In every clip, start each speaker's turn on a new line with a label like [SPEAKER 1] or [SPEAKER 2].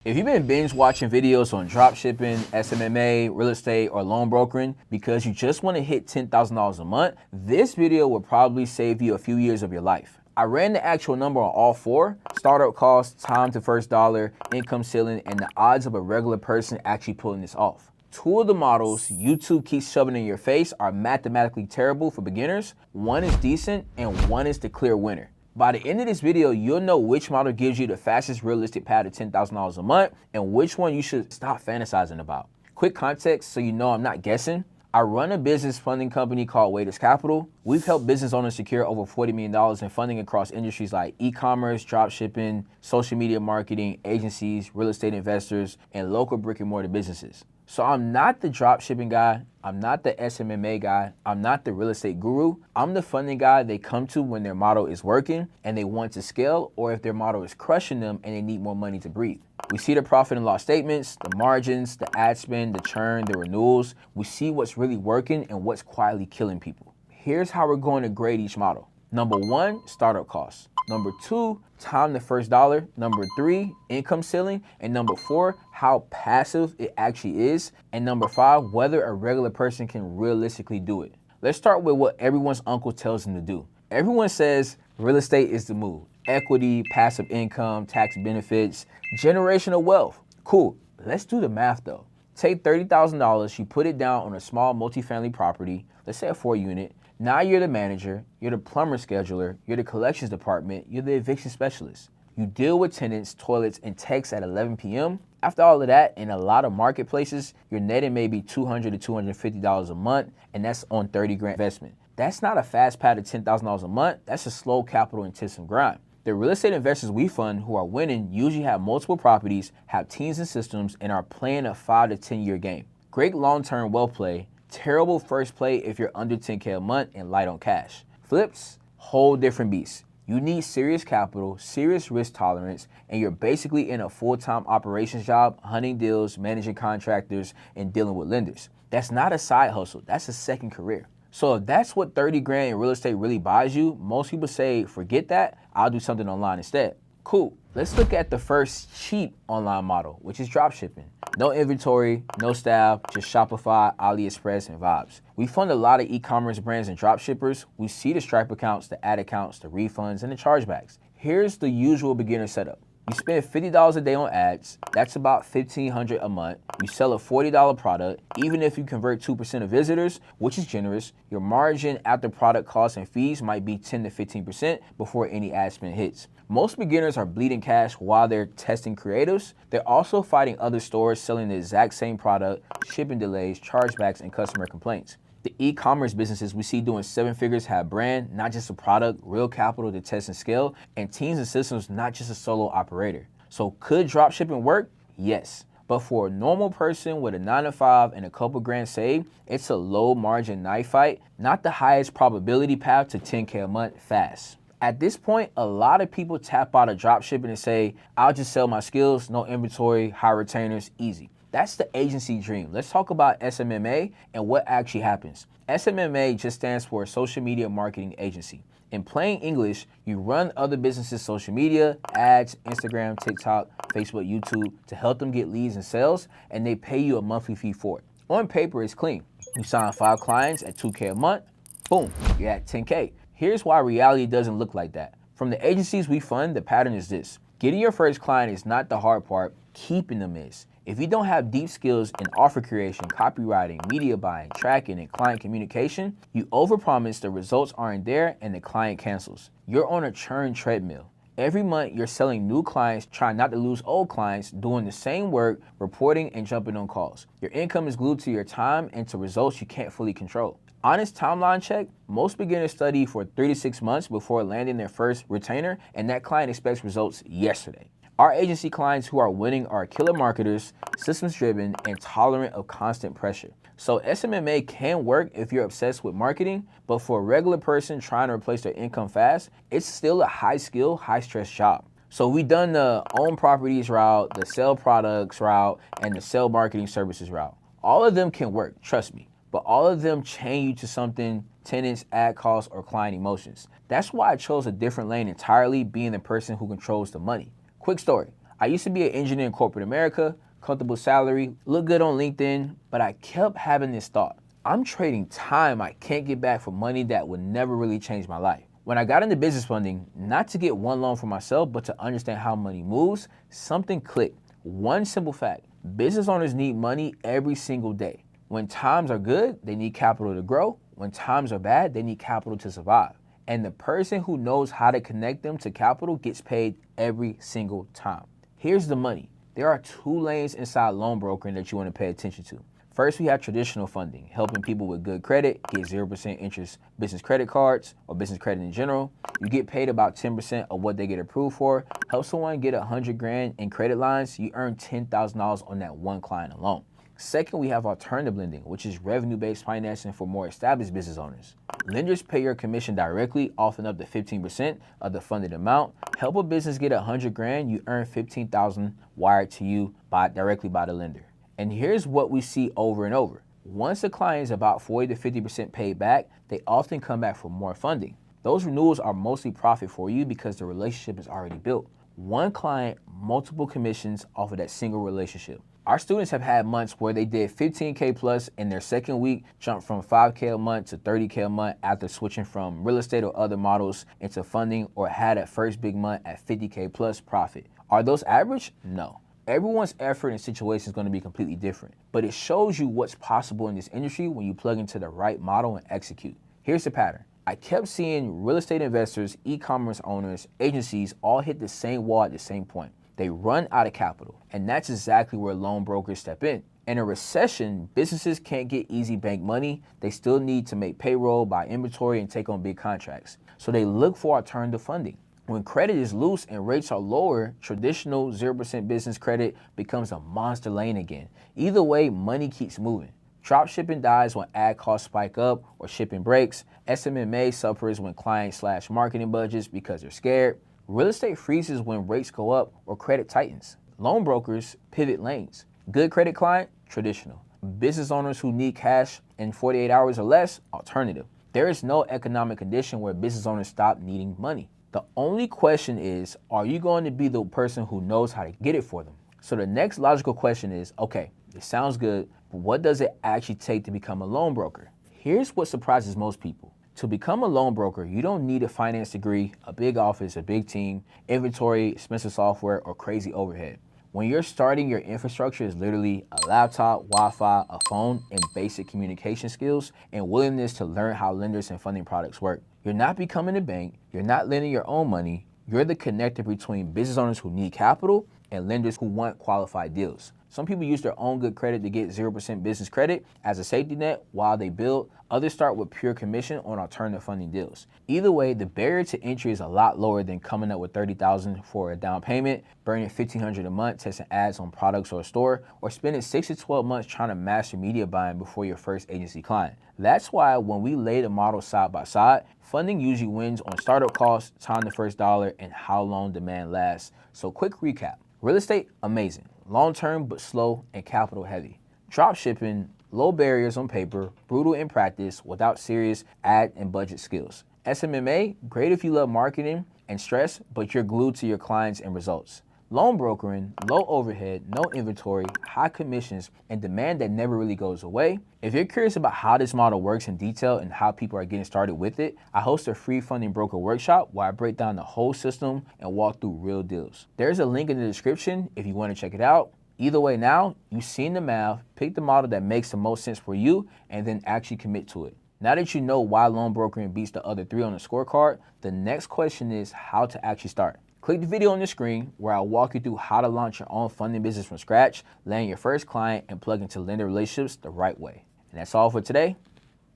[SPEAKER 1] If you've been binge watching videos on dropshipping, SMMA, real estate, or loan brokering because you just want to hit $10,000 a month, this video will probably save you a few years of your life. I ran the actual number on all four: startup costs, time to first dollar, income ceiling, and the odds of a regular person actually pulling this off. Two of the models YouTube keeps shoving in your face are mathematically terrible for beginners. One is decent and one is the clear winner. By the end of this video, you'll know which model gives you the fastest realistic path to $10,000 a month and which one you should stop fantasizing about. Quick context so you know I'm not guessing. I run a business funding company called Waiters Capital. We've helped business owners secure over $40 million in funding across industries like e-commerce, dropshipping, social media marketing, agencies, real estate investors, and local brick and mortar businesses. So I'm not the dropshipping guy, I'm not the SMMA guy, I'm not the real estate guru. I'm the funding guy they come to when their model is working and they want to scale, or if their model is crushing them and they need more money to breathe. We see the profit and loss statements, the margins, the ad spend, the churn, the renewals. We see what's really working and what's quietly killing people. Here's how we're going to grade each model. Number one, startup costs. Number two, time to first dollar. Number three, income ceiling. And number four, how passive it actually is. And number five, whether a regular person can realistically do it. Let's start with what everyone's uncle tells them to do. Everyone says real estate is the move. Equity, passive income, tax benefits, generational wealth. Cool. Let's do the math though. Take $30,000, you put it down on a small multifamily property, let's say a 4-unit. Now you're the manager, you're the plumber scheduler, you're the collections department, you're the eviction specialist. You deal with tenants, toilets, and texts at 11 p.m. After all of that, in a lot of marketplaces, your netting may be $200 to $250 a month, and that's on 30 grand investment. That's not a fast path to $10,000 a month, that's a slow capital intensive grind. The real estate investors we fund who are winning usually have multiple properties, have teams and systems, and are playing a 5 to 10 year game. Great long-term wealth play, terrible first play if you're under 10K a month and light on cash. Flips, whole different beast. You need serious capital, serious risk tolerance, and you're basically in a full-time operations job, hunting deals, managing contractors, and dealing with lenders. That's not a side hustle, that's a second career. So if that's what 30 grand in real estate really buys you, most people say, forget that, I'll do something online instead. Cool. Let's look at the first cheap online model, which is dropshipping. No inventory, no staff, just Shopify, AliExpress, and vibes. We fund a lot of e-commerce brands and dropshippers. We see the Stripe accounts, the ad accounts, the refunds, and the chargebacks. Here's the usual beginner setup. You spend $50 a day on ads, that's about $1,500 a month. You sell a $40 product, even if you convert 2% of visitors, which is generous, your margin after product costs and fees might be 10 to 15% before any ad spend hits. Most beginners are bleeding cash while they're testing creatives. They're also fighting other stores selling the exact same product, shipping delays, chargebacks, and customer complaints. The e-commerce businesses we see doing 7 figures have brand, not just a product, real capital to test and scale, and teams and systems, not just a solo operator. So could dropshipping work? Yes. But for a normal person with a 9 to 5 and a couple grand saved, it's a low margin knife fight, not the highest probability path to 10K a month fast. At this point, a lot of people tap out of dropshipping and say, I'll just sell my skills, no inventory, high retainers, easy. That's the agency dream. Let's talk about SMMA and what actually happens. SMMA just stands for Social Media Marketing Agency. In plain English, you run other businesses' social media, ads, Instagram, TikTok, Facebook, YouTube to help them get leads and sales, and they pay you a monthly fee for it. On paper, it's clean. You sign 5 clients at $2K a month, boom, you're at $10K. Here's why reality doesn't look like that. From the agencies we fund, the pattern is this. Getting your first client is not the hard part, keeping them is. If you don't have deep skills in offer creation, copywriting, media buying, tracking, and client communication, you overpromise, the results aren't there, and the client cancels. You're on a churn treadmill. Every month, you're selling new clients, trying not to lose old clients, doing the same work, reporting, and jumping on calls. Your income is glued to your time and to results you can't fully control. Honest timeline check, most beginners study for 3 to 6 months before landing their first retainer, and that client expects results yesterday. Our agency clients who are winning are killer marketers, systems driven, and tolerant of constant pressure. So SMMA can work if you're obsessed with marketing, but for a regular person trying to replace their income fast, it's still a high skill, high stress job. So we've done the own properties route, the sell products route, and the sell marketing services route. All of them can work, trust me, but all of them chain you to something: tenants, ad costs, or client emotions. That's why I chose a different lane entirely, being the person who controls the money. Quick story. I used to be an engineer in corporate America, comfortable salary, look good on LinkedIn, but I kept having this thought. I'm trading time I can't get back for money that would never really change my life. When I got into business funding, not to get one loan for myself, but to understand how money moves, something clicked. One simple fact: business owners need money every single day. When times are good, they need capital to grow. When times are bad, they need capital to survive. And the person who knows how to connect them to capital gets paid every single time. Here's the money. There are two lanes inside loan brokering that you want to pay attention to. First, we have traditional funding, helping people with good credit get 0% interest business credit cards or business credit in general. You get paid about 10% of what they get approved for. Help someone get 100 grand in credit lines, you earn $10,000 on that one client alone. Second, we have alternative lending, which is revenue-based financing for more established business owners. Lenders pay your commission directly, often up to 15% of the funded amount. Help a business get 100 grand, you earn 15,000 wired to you directly by the lender. And here's what we see over and over. Once a client is about 40 to 50% paid back, they often come back for more funding. Those renewals are mostly profit for you because the relationship is already built. One client, multiple commissions off of that single relationship. Our students have had months where they did 15K plus in their second week, jumped from 5K a month to 30K a month after switching from real estate or other models into funding, or had that first big month at 50K plus profit. Are those average? No. Everyone's effort and situation is going to be completely different, but it shows you what's possible in this industry when you plug into the right model and execute. Here's the pattern. I kept seeing real estate investors, e-commerce owners, agencies all hit the same wall at the same point. They run out of capital, and that's exactly where loan brokers step in. In a recession, businesses can't get easy bank money. They still need to make payroll, buy inventory, and take on big contracts. So they look for alternative funding. When credit is loose and rates are lower, traditional 0% business credit becomes a monster lane again. Either way, money keeps moving. Dropshipping dies when ad costs spike up or shipping breaks. SMMA suffers when client/marketing budgets because they're scared. Real estate freezes when rates go up or credit tightens. Loan brokers pivot lanes. Good credit client, traditional. Business owners who need cash in 48 hours or less, alternative. There is no economic condition where business owners stop needing money. The only question is, are you going to be the person who knows how to get it for them? So the next logical question is, okay, it sounds good, but what does it actually take to become a loan broker? Here's what surprises most people. To become a loan broker, you don't need a finance degree, a big office, a big team, inventory, expensive software, or crazy overhead. When you're starting, your infrastructure is literally a laptop, Wi-Fi, a phone, and basic communication skills and willingness to learn how lenders and funding products work. You're not becoming a bank, you're not lending your own money, you're the connector between business owners who need capital and lenders who want qualified deals. Some people use their own good credit to get 0% business credit as a safety net while they build. Others start with pure commission on alternative funding deals. Either way, the barrier to entry is a lot lower than coming up with $30,000 for a down payment, burning $1,500 a month testing ads on products or a store, or spending 6 to 12 months trying to master media buying before your first agency client. That's why when we lay the model side by side, funding usually wins on startup costs, time to first dollar, and how long demand lasts. So quick recap. Real estate, amazing. Long-term but slow and capital heavy. Dropshipping, low barriers on paper, brutal in practice without serious ad and budget skills. SMMA, great if you love marketing and stress, but you're glued to your clients and results. Loan brokering, low overhead, no inventory, high commissions, and demand that never really goes away. If you're curious about how this model works in detail and how people are getting started with it, I host a free funding broker workshop where I break down the whole system and walk through real deals. There's a link in the description if you want to check it out. Either way, now you've seen the math, pick the model that makes the most sense for you, and then actually commit to it. Now that you know why loan brokering beats the other 3 on the scorecard, the next question is how to actually start. Click the video on the screen where I'll walk you through how to launch your own funding business from scratch, land your first client, and plug into lender relationships the right way. And that's all for today.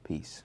[SPEAKER 1] Peace.